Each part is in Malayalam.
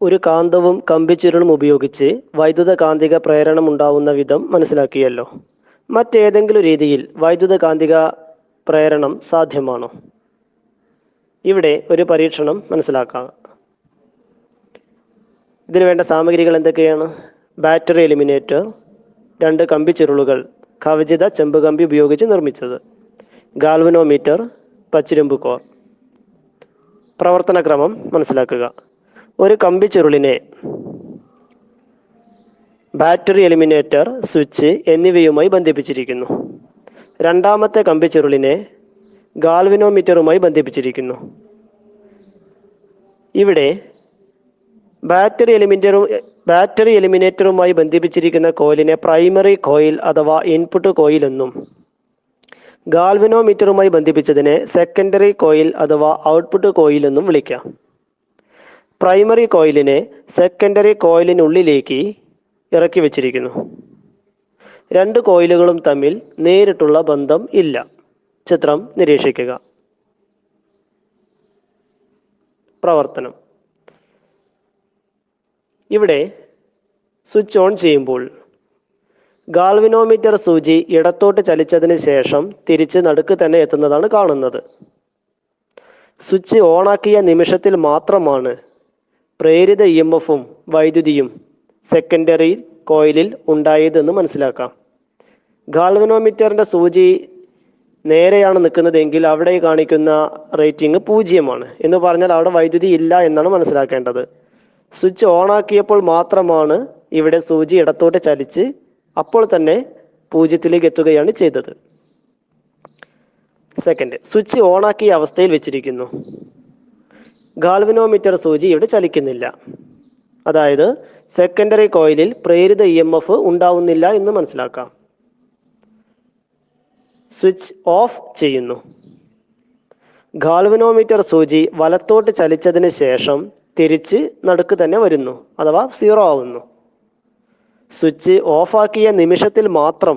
ഒരു കാന്തവും കമ്പിച്ചുരുളും ഉപയോഗിച്ച് വൈദ്യുത കാന്തിക പ്രേരണം ഉണ്ടാവുന്ന വിധം മനസ്സിലാക്കിയല്ലോ. മറ്റേതെങ്കിലും രീതിയിൽ വൈദ്യുത കാന്തിക പ്രേരണം സാധ്യമാണോ? ഇവിടെ ഒരു പരീക്ഷണം മനസ്സിലാക്കാം. ഇതിനു വേണ്ട സാമഗ്രികൾ എന്തൊക്കെയാണ്? ബാറ്ററി എലിമിനേറ്റർ, 2 കമ്പിച്ചുരുളുകൾ കവചിത ചെമ്പ് കമ്പി ഉപയോഗിച്ച് നിർമ്മിച്ചത്, ഗാൽവനോമീറ്റർ, പച്ചിരുമ്പ് കോർ. പ്രവർത്തനക്രമം മനസ്സിലാക്കുക. ഒരു കമ്പിച്ചുരുളിനെ ബാറ്ററി എലിമിനേറ്റർ, സ്വിച്ച് എന്നിവയുമായി ബന്ധിപ്പിച്ചിരിക്കുന്നു. രണ്ടാമത്തെ കമ്പിച്ചുരുളിനെ ഗാൽവനോമീറ്ററുമായി ബന്ധിപ്പിച്ചിരിക്കുന്നു. ഇവിടെ ബാറ്ററി എലിമിനേറ്ററുമായി ബന്ധിപ്പിച്ചിരിക്കുന്ന കോയിലിനെ പ്രൈമറി കോയിൽ അഥവാ ഇൻപുട്ട് കോയിൽ എന്നും, ഗാൽവനോമീറ്ററുമായി ബന്ധിപ്പിച്ചതിനെ സെക്കൻഡറി കോയിൽ അഥവാ ഔട്ട്പുട്ട് കോയിൽ എന്നും വിളിക്കാം. പ്രൈമറി കോയിലിനെ സെക്കൻഡറി കോയിലിനുള്ളിലേക്ക് ഇറക്കി വച്ചിരിക്കുന്നു. 2 കോയിലുകളും തമ്മിൽ നേരിട്ടുള്ള ബന്ധം ഇല്ല. ചിത്രം നിരീക്ഷിക്കുക. പ്രവർത്തനം. ഇവിടെ സ്വിച്ച് ഓൺ ചെയ്യുമ്പോൾ ഗാൽവനോമീറ്റർ സൂചി ഇടത്തോട്ട് ചലിച്ചതിന് ശേഷം തിരിച്ച് നടുക്ക് തന്നെ എത്തുന്നതാണ് കാണുന്നത്. സ്വിച്ച് ഓണാക്കിയ നിമിഷത്തിൽ മാത്രമാണ് പ്രേരിത EMFഉം വൈദ്യുതിയും സെക്കൻഡറി കോയിലിൽ ഉണ്ടായതെന്ന് മനസ്സിലാക്കാം. ഗാൽവനോമീറ്ററിൻ്റെ സൂചി നേരെയാണ് നിൽക്കുന്നതെങ്കിൽ അവിടെ കാണിക്കുന്ന റേറ്റിംഗ് 0 എന്ന് പറഞ്ഞാൽ അവിടെ വൈദ്യുതി ഇല്ല എന്നാണ് മനസ്സിലാക്കേണ്ടത്. സ്വിച്ച് ഓണാക്കിയപ്പോൾ മാത്രമാണ് ഇവിടെ സൂചി ഇടത്തോട്ട് ചലിച്ച് അപ്പോൾ തന്നെ 0ലേക്ക് എത്തുകയാണ് ചെയ്തത്. സെക്കൻഡ്, സ്വിച്ച് ഓണാക്കിയ അവസ്ഥയിൽ വെച്ചിരിക്കുന്നു. ഗാൽവനോമീറ്റർ സൂചി ഇവിടെ ചലിക്കുന്നില്ല. അതായത് സെക്കൻഡറി കോയിലിൽ പ്രേരിത EMF ഉണ്ടാവുന്നില്ല എന്ന് മനസ്സിലാക്കാം. സ്വിച്ച് ഓഫ് ചെയ്യുന്നു. ഗാൽവനോമീറ്റർ സൂചി വലത്തോട്ട് ചലിച്ചതിന് ശേഷം തിരിച്ച് നടുക്ക് തന്നെ വരുന്നു, അഥവാ 0 ആവുന്നു. സ്വിച്ച് ഓഫാക്കിയ നിമിഷത്തിൽ മാത്രം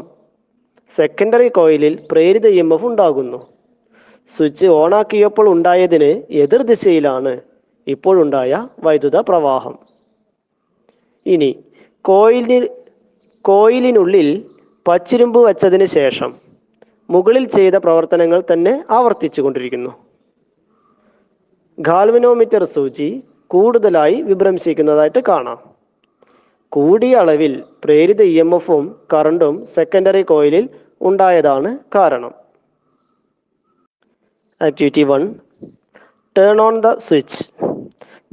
സെക്കൻഡറി കോയിലിൽ പ്രേരിത EMF ഉണ്ടാകുന്നു. സ്വിച്ച് ഓണാക്കിയപ്പോൾ ഉണ്ടായതിന് എതിർദിശയിലാണ് ഇപ്പോഴുണ്ടായ വൈദ്യുത പ്രവാഹം. ഇനി കോയിലിനുള്ളിൽ പച്ചിരുമ്പ് വച്ചതിന് ശേഷം മുകളിൽ ചെയ്ത പ്രവർത്തനങ്ങൾ തന്നെ ആവർത്തിച്ചു കൊണ്ടിരിക്കുന്നു. ഗാൽവനോമീറ്റർ സൂചി കൂടുതലായി വിഭ്രംശിക്കുന്നതായിട്ട് കാണാം. കൂടിയ അളവിൽ പ്രേരിത EMFഉം കറണ്ടും സെക്കൻഡറി കോയിലിൽ ഉണ്ടായതാണ് കാരണം. Activity 1. Turn on the switch.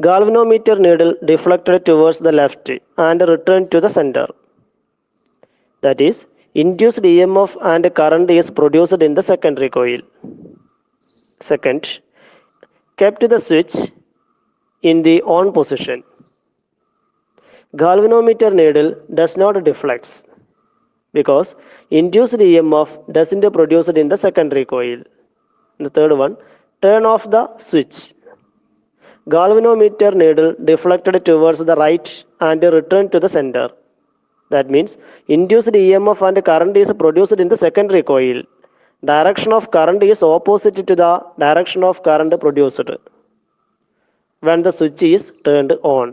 Galvanometer needle deflected towards the left and returned to the center. That is, induced EMF and current is produced in the secondary coil. Second, kept the switch in the on position. Galvanometer needle does not deflect because induced EMF doesn't produced in the secondary coil. The third one, turn off the switch. Galvanometer needle deflected towards the right and returned to the center. That means induced EMF and current is produced in the secondary coil. Direction of current is opposite to the direction of current produced when the switch is turned on.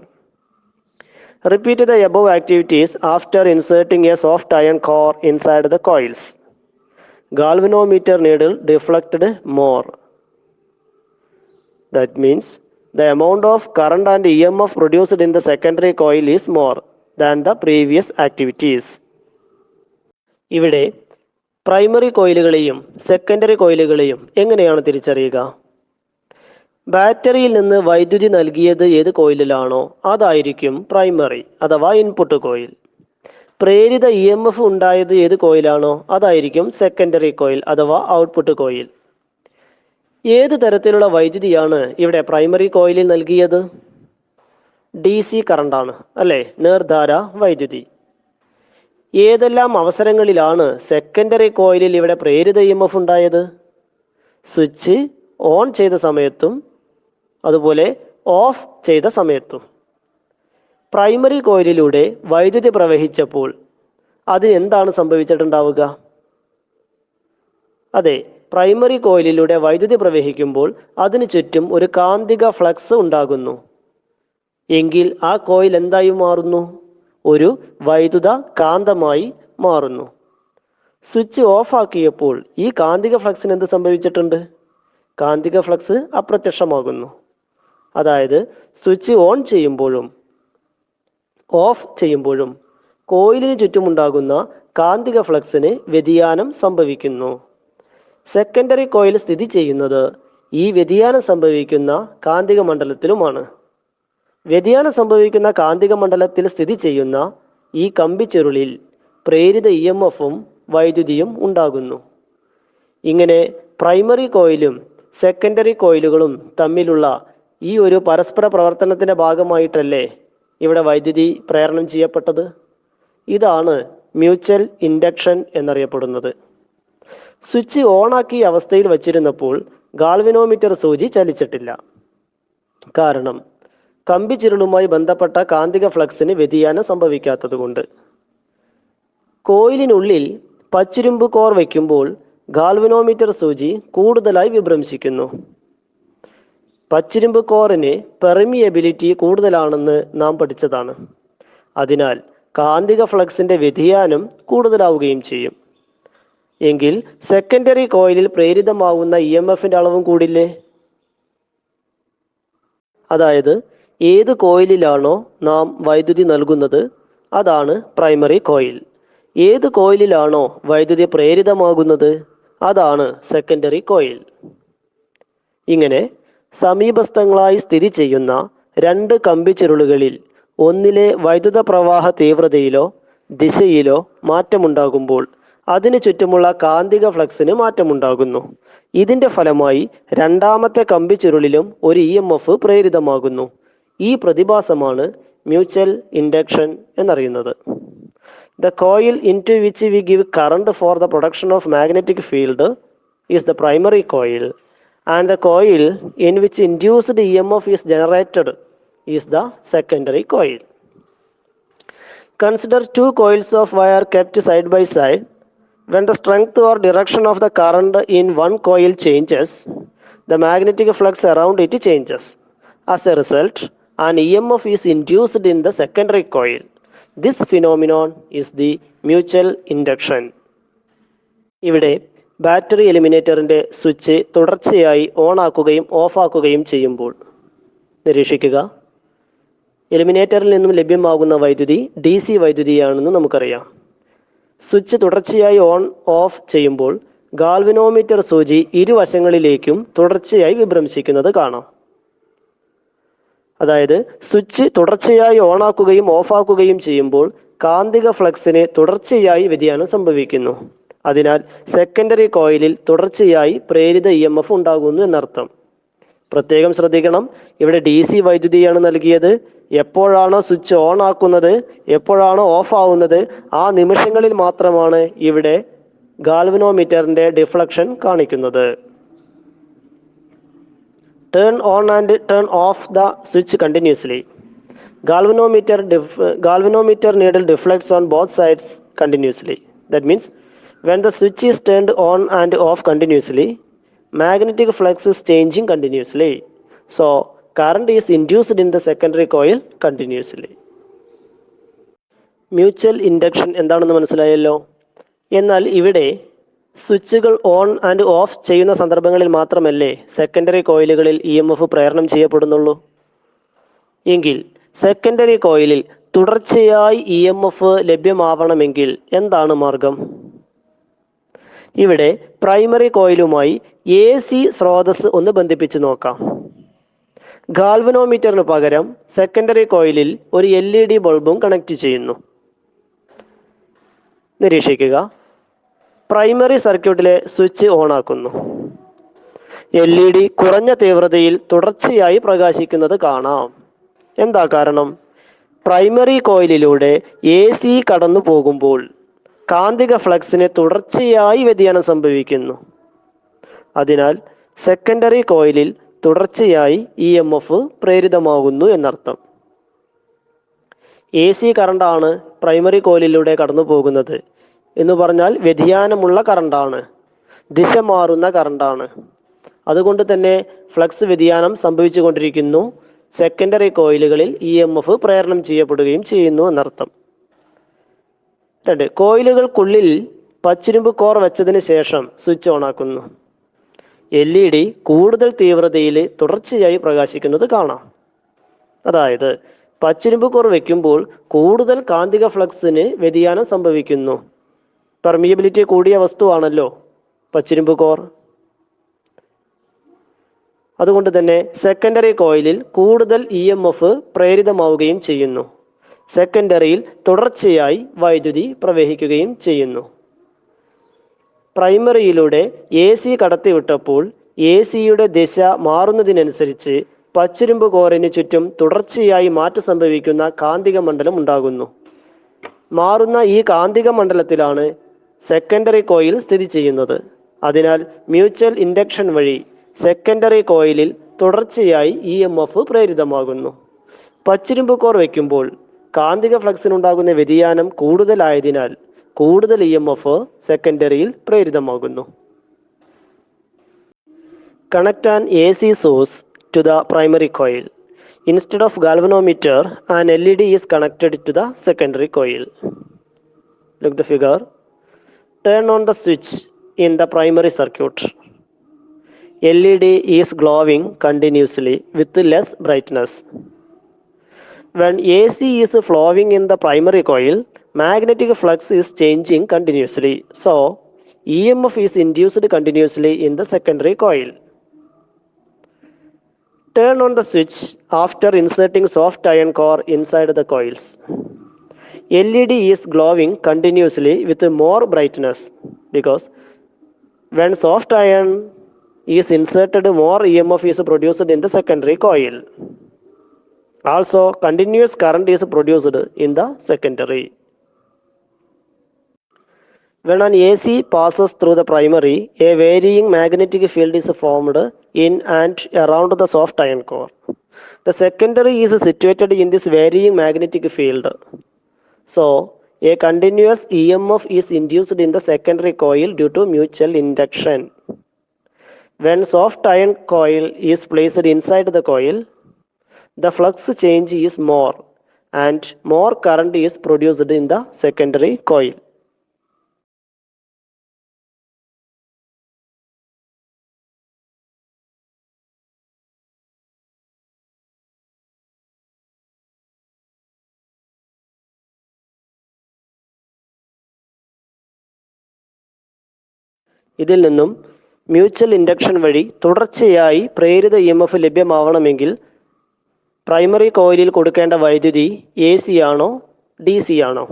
Repeat the above activities after inserting a soft iron core inside the coils. Galvanometer needle deflected more. That means the amount of current and EMF produced in the secondary coil is more than the previous activities. ഇവിടെ പ്രൈമറി കോയിലുകളെയും സെക്കൻഡറി കോയിലുകളെയും എങ്ങനെയാണ് തിരിച്ചറിയുക? ബാറ്ററിയിൽ നിന്ന് വൈദ്യുതി നൽകിയത് ഏത് കോയിലിലാണോ അതായിരിക്കും പ്രൈമറി അഥവാ ഇൻപുട്ട് കോയിൽ. പ്രേരിത EMF ഉണ്ടായത് ഏത് കോയിലാണോ അതായിരിക്കും സെക്കൻഡറി കോയിൽ അഥവാ ഔട്ട്പുട്ട് കോയിൽ. ഏത് തരത്തിലുള്ള വൈദ്യുതിയാണ് ഇവിടെ പ്രൈമറി കോയിലിൽ നൽകിയത്? DC കറണ്ടാണ് അല്ലേ, നേർധാര വൈദ്യുതി. ഏതെല്ലാം അവസരങ്ങളിലാണ് സെക്കൻഡറി കോയിലിൽ ഇവിടെ പ്രേരിത EMF ഉണ്ടായത്? സ്വിച്ച് ഓൺ ചെയ്ത സമയത്തും അതുപോലെ ഓഫ് ചെയ്ത സമയത്തും. പ്രൈമറി കോയിലിലൂടെ വൈദ്യുതി പ്രവഹിച്ചപ്പോൾ അതിന് എന്താണ് സംഭവിച്ചിട്ടുണ്ടാവുക? അതെ, പ്രൈമറി കോയിലിലൂടെ വൈദ്യുതി പ്രവഹിക്കുമ്പോൾ അതിനു ചുറ്റും ഒരു കാന്തിക ഫ്ലക്സ് ഉണ്ടാകുന്നു. എങ്കിൽ ആ കോയിൽ എന്തായി മാറുന്നു? ഒരു വൈദ്യുത കാന്തമായി മാറുന്നു. സ്വിച്ച് ഓഫാക്കിയപ്പോൾ ഈ കാന്തിക ഫ്ലക്സിന് എന്ത് സംഭവിച്ചിട്ടുണ്ട്? കാന്തിക ഫ്ലക്സ് അപ്രത്യക്ഷമാകുന്നു. അതായത് സ്വിച്ച് ഓൺ ചെയ്യുമ്പോഴും ഓഫ് ചെയ്യുമ്പോഴും കോയിലിന് ചുറ്റുമുണ്ടാകുന്ന കാന്തിക ഫ്ലക്സിന് വ്യതിയാനം സംഭവിക്കുന്നു. സെക്കൻഡറി കോയിൽ സ്ഥിതി ചെയ്യുന്നത് ഈ വ്യതിയാനം സംഭവിക്കുന്ന കാന്തിക മണ്ഡലത്തിലുമാണ്. വ്യതിയാനം സംഭവിക്കുന്ന കാന്തിക മണ്ഡലത്തിൽ സ്ഥിതി ചെയ്യുന്ന ഈ കമ്പിച്ചുരുളിൽ പ്രേരിത EMFും വൈദ്യുതിയും ഉണ്ടാകുന്നു. ഇങ്ങനെ പ്രൈമറി കോയിലും സെക്കൻഡറി കോയിലുകളും തമ്മിലുള്ള ഈ ഒരു പരസ്പര പ്രവർത്തനത്തിൻ്റെ ഭാഗമായിട്ടല്ലേ ഇവിടെ വൈദ്യുതി പ്രേരണം ചെയ്യപ്പെട്ടത്? ഇതാണ് മ്യൂച്വൽ ഇൻഡക്ഷൻ എന്നറിയപ്പെടുന്നത്. സ്വിച്ച് ഓണാക്കിയ അവസ്ഥയിൽ വച്ചിരുന്നപ്പോൾ ഗാൽവനോമീറ്റർ സൂചി ചലിച്ചിട്ടില്ല. കാരണം കമ്പിച്ചുരുളുമായി ബന്ധപ്പെട്ട കാന്തിക ഫ്ലക്സിന് വ്യതിയാനം സംഭവിക്കാത്തതുകൊണ്ട്. കോയിലിനുള്ളിൽ പച്ചിരുമ്പ് കോർ വയ്ക്കുമ്പോൾ ഗാൽവനോമീറ്റർ സൂചി കൂടുതലായി വിഭ്രംശിക്കുന്നു. പച്ചിരുമ്പ് കോറിന് പെർമിയബിലിറ്റി കൂടുതലാണെന്ന് നാം പഠിച്ചതാണ്. അതിനാൽ കാന്തിക ഫ്ലക്സിൻ്റെ വ്യതിയാനം കൂടുതലാവുകയും ചെയ്യും. എങ്കിൽ സെക്കൻഡറി കോയിലിൽ പ്രേരിതമാവുന്ന EMFിൻ്റെ അളവും കൂടില്ലേ? അതായത് ഏത് കോയിലിലാണോ നാം വൈദ്യുതി നൽകുന്നത് അതാണ് പ്രൈമറി കോയിൽ. ഏത് കോയിലിലാണോ വൈദ്യുതി പ്രേരിതമാകുന്നത് അതാണ് സെക്കൻഡറി കോയിൽ. ഇങ്ങനെ സമീപസ്ഥങ്ങളായി സ്ഥിതി ചെയ്യുന്ന രണ്ട് കമ്പിച്ചുരുളുകളിൽ ഒന്നിലെ വൈദ്യുത പ്രവാഹ തീവ്രതയിലോ ദിശയിലോ മാറ്റമുണ്ടാകുമ്പോൾ അതിനു ചുറ്റുമുള്ള കാന്തിക ഫ്ലക്സിന് മാറ്റമുണ്ടാകുന്നു. ഇതിൻ്റെ ഫലമായി രണ്ടാമത്തെ കമ്പിച്ചുരുളിലും ഒരു EMF പ്രേരിതമാകുന്നു. ഈ പ്രതിഭാസമാണ് മ്യൂച്വൽ ഇൻഡക്ഷൻ എന്നറിയുന്നത്. The coil into which we give current for the production of magnetic field is the primary coil, and the coil in which induced EMF is generated is the secondary coil. Consider two coils of wire kept side by side. When the strength or direction of the current in one coil changes, the magnetic flux around it changes. As a result, an EMF is induced in the secondary coil. This phenomenon is the mutual induction. ഇവിടെ ബാറ്ററി എലിമിനേറ്ററിൻ്റെ സ്വിച്ച് തുടർച്ചയായി ഓണാക്കുകയും ഓഫാക്കുകയും ചെയ്യുമ്പോൾ നിരീക്ഷിക്കുക. എലിമിനേറ്ററിൽ നിന്നും ലഭ്യമാകുന്ന വൈദ്യുതി DC വൈദ്യുതിയാണെന്ന് നമുക്കറിയാം. സ്വിച്ച് തുടർച്ചയായി ഓൺ ഓഫ് ചെയ്യുമ്പോൾ ഗാൽവനോമീറ്റർ സൂചി ഇരുവശങ്ങളിലേക്കും തുടർച്ചയായി വിഭ്രംശിക്കുന്നത് കാണാം. അതായത് സ്വിച്ച് തുടർച്ചയായി ഓണാക്കുകയും ഓഫാക്കുകയും ചെയ്യുമ്പോൾ കാന്തിക ഫ്ലക്സിന് തുടർച്ചയായി വ്യതിയാനം സംഭവിക്കുന്നു. അതിനാൽ സെക്കൻഡറി കോയിലിൽ തുടർച്ചയായി പ്രേരിത EMF ഉണ്ടാകുന്നു എന്നർത്ഥം. പ്രത്യേകം ശ്രദ്ധിക്കണം, ഇവിടെ DC വൈദ്യുതിയാണ് നൽകിയത്. എപ്പോഴാണോ സ്വിച്ച് ഓൺ ആക്കുന്നത്, എപ്പോഴാണോ ഓഫ് ആവുന്നത്, ആ നിമിഷങ്ങളിൽ മാത്രമാണ് ഇവിടെ ഗാൽവനോമീറ്ററിൻ്റെ ഡിഫ്ലക്ഷൻ കാണിക്കുന്നത്. Turn on and turn off the switch continuously. Galvanometer needle deflects on both sides continuously. That means when the switch is turned on and off continuously, magnetic flux is changing continuously. So current is induced in the secondary coil continuously. Mutual induction എന്താണെന്ന് മനസ്സിലായല്ലോ. എന്നാൽ ഇവിടെ സ്വിച്ചുകൾ ഓൺ ആൻഡ് ഓഫ് ചെയ്യുന്ന സന്ദർഭങ്ങളിൽ മാത്രമല്ലേ സെക്കൻഡറി കോയിലുകളിൽ EMF പ്രേരണം ചെയ്യപ്പെടുന്നുള്ളൂ. എങ്കിൽ സെക്കൻഡറി കോയിലിൽ തുടർച്ചയായി EMF ലഭ്യമാവണമെങ്കിൽ എന്താണ് മാർഗം? ഇവിടെ പ്രൈമറി കോയിലുമായി AC സ്രോതസ് ഒന്ന് ബന്ധിപ്പിച്ച് നോക്കാം. ഗാൽവനോമീറ്ററിന് പകരം സെക്കൻഡറി കോയിലിൽ ഒരു LED ബൾബും കണക്ട് ചെയ്യുന്നു. നിരീക്ഷിക്കുക. പ്രൈമറി സർക്യൂട്ടിലെ സ്വിച്ച് ഓണാക്കുന്നു. LED കുറഞ്ഞ തീവ്രതയിൽ തുടർച്ചയായി പ്രകാശിക്കുന്നത് കാണാം. എന്താ കാരണം? പ്രൈമറി കോയിലിലൂടെ AC കടന്നു പോകുമ്പോൾ കാന്തിക ഫ്ലക്സിന് തുടർച്ചയായി വ്യതിയാനം സംഭവിക്കുന്നു. അതിനാൽ സെക്കൻഡറി കോയിലിൽ തുടർച്ചയായി EMF പ്രേരിതമാകുന്നു എന്നർത്ഥം. AC കറണ്ടാണ് പ്രൈമറി കോയിലിലൂടെ കടന്നു പോകുന്നത് എന്ന് പറഞ്ഞാൽ വ്യതിയാനമുള്ള കറണ്ടാണ്, ദിശ മാറുന്ന കറണ്ടാണ്. അതുകൊണ്ട് തന്നെ ഫ്ലക്സ് വ്യതിയാനം സംഭവിച്ചു കൊണ്ടിരിക്കുന്നു. സെക്കൻഡറി കോയിലുകളിൽ EMF പ്രേരണം ചെയ്യപ്പെടുകയും ചെയ്യുന്നു എന്നർത്ഥം. 2. കോയിലുകൾക്കുള്ളിൽ പച്ചിരുമ്പ് കോർ വെച്ചതിന് ശേഷം സ്വിച്ച് ഓണാക്കുന്നു. LED കൂടുതൽ തീവ്രതയിൽ തുടർച്ചയായി പ്രകാശിക്കുന്നത് കാണാം. അതായത് പച്ചിരുമ്പ് കോർ വയ്ക്കുമ്പോൾ കൂടുതൽ കാന്തിക ഫ്ലക്സിന് വ്യതിയാനം സംഭവിക്കുന്നു. പെർമിയബിലിറ്റി കൂടിയ വസ്തുവാണല്ലോ പച്ചിരുമ്പ് കോർ. അതുകൊണ്ട് തന്നെ സെക്കൻഡറി കോയിലിൽ കൂടുതൽ EMF പ്രേരിതമാവുകയും ചെയ്യുന്നു. സെക്കൻഡറിയിൽ തുടർച്ചയായി വൈദ്യുതി പ്രവഹിക്കുകയും ചെയ്യുന്നു. പ്രൈമറിയിലൂടെ AC കടത്തിവിട്ടപ്പോൾ ACയുടെ ദിശ മാറുന്നതിനനുസരിച്ച് പച്ചിരുമ്പ് കോറിന് ചുറ്റും തുടർച്ചയായി മാറ്റം സംഭവിക്കുന്ന കാന്തിക മണ്ഡലം ഉണ്ടാകുന്നു. മാറുന്ന ഈ കാന്തിക മണ്ഡലത്തിലാണ് സെക്കൻഡറി കോയിൽ സ്ഥിതി ചെയ്യുന്നത്. അതിനാൽ മ്യൂച്വൽ ഇൻഡക്ഷൻ വഴി സെക്കൻഡറി കോയിലിൽ തുടർച്ചയായി EMF പ്രേരിതമാകുന്നു. പച്ചിരുമ്പ് കോർ വയ്ക്കുമ്പോൾ കാന്തിക ഫ്ലക്സിനുണ്ടാകുന്ന വ്യതിയാനം കൂടുതലായതിനാൽ കൂടുതൽ EMF സെക്കൻഡറിയിൽ പ്രേരിതമാകുന്നു. Connect an AC source to the primary coil. Instead of galvanometer, an LED is connected to the secondary coil. Look the figure. Turn on the switch in the primary circuit. LED is glowing continuously with less brightness. When AC is flowing in the primary coil, magnetic flux is changing continuously. So, EMF is induced continuously in the secondary coil. Turn on the switch after inserting soft iron core inside the coils. LED is glowing continuously with more brightness because when soft iron is inserted, more EMF is produced in the secondary coil. Also, continuous current is produced in the secondary. When an AC passes through the primary, a varying magnetic field is formed in and around the soft iron core. The secondary is situated in this varying magnetic field. So, a continuous EMF is induced in the secondary coil due to mutual induction. When soft iron coil is placed inside the coil, the flux change is more and more current is produced in the secondary coil. ഇതിൽ നിന്നും മ്യൂച്വൽ ഇൻഡക്ഷൻ വഴി തുടർച്ചയായി പ്രേരിത EMF ലഭ്യമാവണമെങ്കിൽ പ്രൈമറി കോയിലിൽ കൊടുക്കേണ്ട വൈദ്യുതി AC ആണോ DC ആണോ?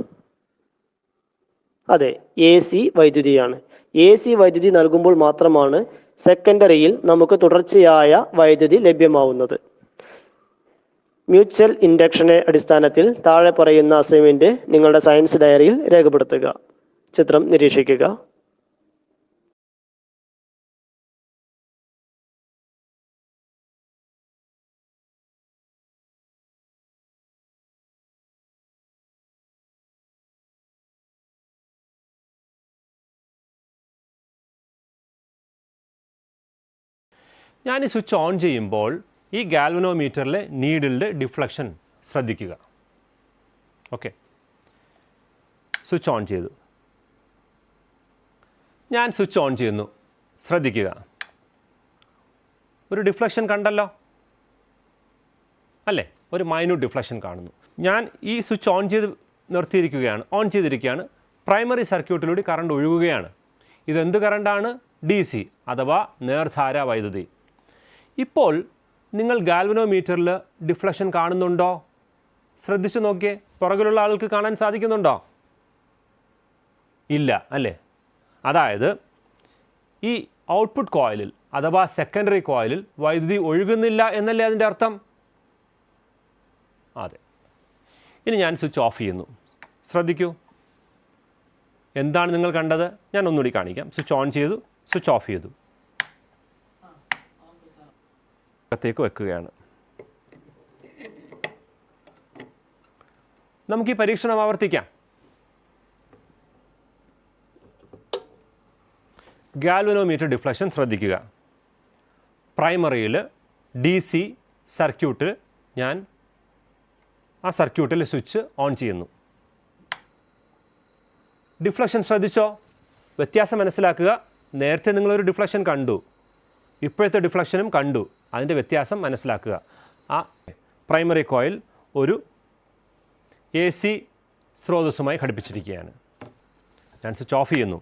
അതെ, AC വൈദ്യുതിയാണ്. AC വൈദ്യുതി നൽകുമ്പോൾ മാത്രമാണ് സെക്കൻഡറിയിൽ നമുക്ക് തുടർച്ചയായ വൈദ്യുതി ലഭ്യമാവുന്നത്. മ്യൂച്വൽ ഇൻഡക്ഷനെ അടിസ്ഥാനത്തിൽ താഴെ പറയുന്ന അസൈൻമെൻറ്റ് നിങ്ങളുടെ സയൻസ് ഡയറിയിൽ രേഖപ്പെടുത്തുക. ചിത്രം നിരീക്ഷിക്കുക. ഞാൻ ഈ സ്വിച്ച് ഓൺ ചെയ്യുമ്പോൾ ഈ ഗാൽവനോമീറ്ററിലെ നീഡിലിൻ്റെ ഡിഫ്ലക്ഷൻ ശ്രദ്ധിക്കുക. ഓക്കെ, സ്വിച്ച് ഓൺ ചെയ്തു. ഞാൻ സ്വിച്ച് ഓൺ ചെയ്യുന്നു, ശ്രദ്ധിക്കുക. ഒരു ഡിഫ്ലക്ഷൻ കണ്ടല്ലോ അല്ലേ? ഒരു മൈന്യൂട്ട് ഡിഫ്ലക്ഷൻ കാണുന്നു. ഞാൻ ഈ സ്വിച്ച് ഓൺ ചെയ്തിരിക്കുകയാണ്. പ്രൈമറി സർക്യൂട്ടിലൂടെ കറണ്ട് ഒഴുകുകയാണ്. ഇതെന്ത് കറണ്ടാണ്? DC അഥവാ നേർധാര വൈദ്യുതി. ഇപ്പോൾ നിങ്ങൾ ഗാൽവനോമീറ്ററിൽ ഡിഫ്ലക്ഷൻ കാണുന്നുണ്ടോ? ശ്രദ്ധിച്ചു നോക്കിയേ. പുറകിലുള്ള ആൾക്ക് കാണാൻ സാധിക്കുന്നുണ്ടോ? ഇല്ല അല്ലേ? അതായത് ഈ ഔട്ട്പുട്ട് കോയിലിൽ അഥവാ സെക്കൻഡറി കോയിലിൽ വൈദ്യുതി ഒഴുകുന്നില്ല എന്നല്ലേ അതിൻ്റെ അർത്ഥം? അതെ. ഇനി ഞാൻ സ്വിച്ച് ഓഫ് ചെയ്യുന്നു. ശ്രദ്ധിക്കൂ, എന്താണ് നിങ്ങൾ കണ്ടത്? ഞാൻ ഒന്നുകൂടി കാണിക്കാം. സ്വിച്ച് ഓൺ ചെയ്തു, സ്വിച്ച് ഓഫ് ചെയ്തു, ത്തേക്ക് വെക്കുകയാണ്. നമുക്ക് ഈ പരീക്ഷണം ആവർത്തിക്കാം. ഗാൽവനോമീറ്റർ ഡിഫ്ലക്ഷൻ ശ്രദ്ധിക്കുക. പ്രൈമറിയിൽ DC സർക്യൂട്ടിൽ ഞാൻ ആ സർക്യൂട്ടിൽ സ്വിച്ച് ഓൺ ചെയ്യുന്നു. ഡിഫ്ലക്ഷൻ ശ്രദ്ധിച്ചോ? വ്യത്യാസം മനസ്സിലാക്കുക. നേരത്തെ നിങ്ങളൊരു ഡിഫ്ലക്ഷൻ കണ്ടു, ഇപ്പോഴത്തെ ഡിഫ്ലക്ഷനും കണ്ടു. അതിൻ്റെ വ്യത്യാസം മനസ്സിലാക്കുക. ആ പ്രൈമറി കോയിൽ ഒരു AC സ്രോതസ്സുമായി ഘടിപ്പിച്ചിരിക്കുകയാണ്. ഞാൻ സ്വിച്ച് ഓഫ് ചെയ്യുന്നു.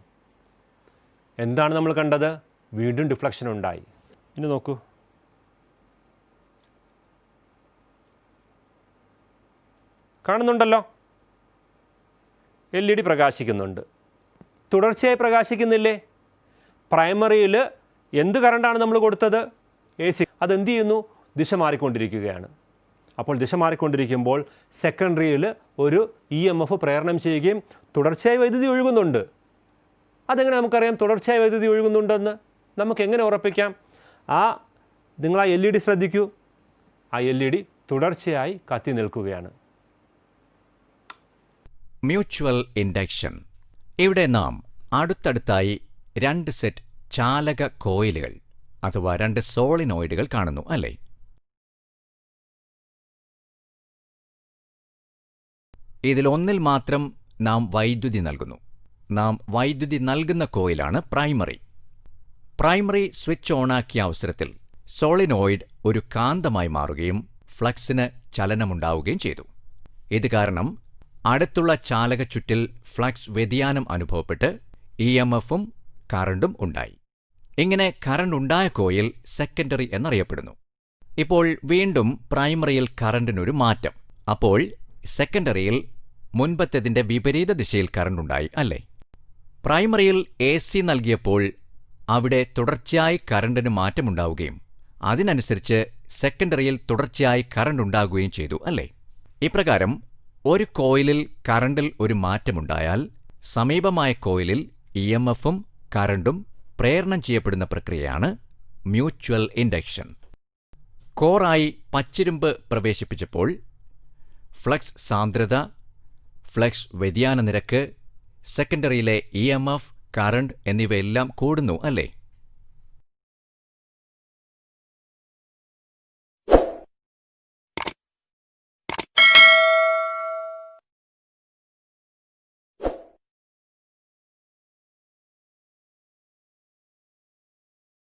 എന്താണ് നമ്മൾ കണ്ടത്? വീണ്ടും ഡിഫ്ലക്ഷൻ ഉണ്ടായി. ഇനി നോക്കൂ, കാണുന്നുണ്ടല്ലോ, LED പ്രകാശിക്കുന്നുണ്ട്. തുടർച്ചയായി പ്രകാശിക്കുന്നില്ലേ? പ്രൈമറിയിൽ എന്ത് കറണ്ടാണ് നമ്മൾ കൊടുത്തത്? AC. അതെന്ത് ചെയ്യുന്നു? ദിശ മാറിക്കൊണ്ടിരിക്കുകയാണ്. അപ്പോൾ ദിശ മാറിക്കൊണ്ടിരിക്കുമ്പോൾ സെക്കൻഡറിയിൽ ഒരു EMF പ്രേരണം ചെയ്യുകയും തുടർച്ചയായി വൈദ്യുതി ഒഴുകുന്നുണ്ട്. അതെങ്ങനെ നമുക്കറിയാം തുടർച്ചയായി വൈദ്യുതി ഒഴുകുന്നുണ്ടെന്ന്? നമുക്കെങ്ങനെ ഉറപ്പിക്കാം? നിങ്ങൾ ആ LED ശ്രദ്ധിക്കൂ. ആ LED തുടർച്ചയായി കത്തി നിൽക്കുകയാണ്. Mutual induction. ഇവിടെ നാം അടുത്തടുത്തായി 2 സെറ്റ് ചാലക കോയിലുകൾ അഥവാ 2 സോളിനോയിഡുകൾ കാണുന്നു, അല്ലേ? ഇതിലൊന്നിൽ മാത്രം നാം വൈദ്യുതി നൽകുന്നു. നാം വൈദ്യുതി നൽകുന്ന കോയിലാണ് പ്രൈമറി. പ്രൈമറി സ്വിച്ച് ഓണാക്കിയ അവസരത്തിൽ സോളിനോയിഡ് ഒരു കാന്തമായി മാറുകയും ഫ്ലക്സിന് ചലനമുണ്ടാവുകയും ചെയ്തു. ഇത് കാരണം അടുത്തുള്ള ചാലക ചുറ്റിൽ ഫ്ലക്സ് വ്യതിയാനം അനുഭവപ്പെട്ട് EMFഉം കറണ്ടും ഉണ്ടായി. ഇങ്ങനെ കറണ്ട് ഉണ്ടായ കോയിൽ സെക്കൻഡറി എന്നറിയപ്പെടുന്നു. ഇപ്പോൾ വീണ്ടും പ്രൈമറിയിൽ കറണ്ടിനൊരു മാറ്റം. അപ്പോൾ സെക്കൻഡറിയിൽ മുൻപത്തേതിൻ്റെ വിപരീത ദിശയിൽ കറണ്ടുണ്ടായി, അല്ലേ? പ്രൈമറിയിൽ AC നൽകിയപ്പോൾ അവിടെ തുടർച്ചയായി കറണ്ടിന് മാറ്റമുണ്ടാവുകയും അതിനനുസരിച്ച് സെക്കൻഡറിയിൽ തുടർച്ചയായി കറണ്ടുണ്ടാകുകയും ചെയ്തു, അല്ലേ? ഇപ്രകാരം ഒരു കോയിലിൽ കറണ്ടിൽ ഒരു മാറ്റമുണ്ടായാൽ സമീപമായ കോയിലിൽ EMFഉം കറണ്ടും പ്രേരണം ചെയ്യപ്പെടുന്ന പ്രക്രിയയാണ് മ്യൂച്വൽ ഇൻഡക്ഷൻ. കോറായി പച്ചിരുമ്പ് പ്രവേശിപ്പിച്ചപ്പോൾ ഫ്ലക്സ് സാന്ദ്രത, ഫ്ലക്സ് വ്യതിയാന നിരക്ക്, സെക്കൻഡറിയിലെ EMF, കറണ്ട് എന്നിവയെല്ലാം കൂടുന്നു, അല്ലേ?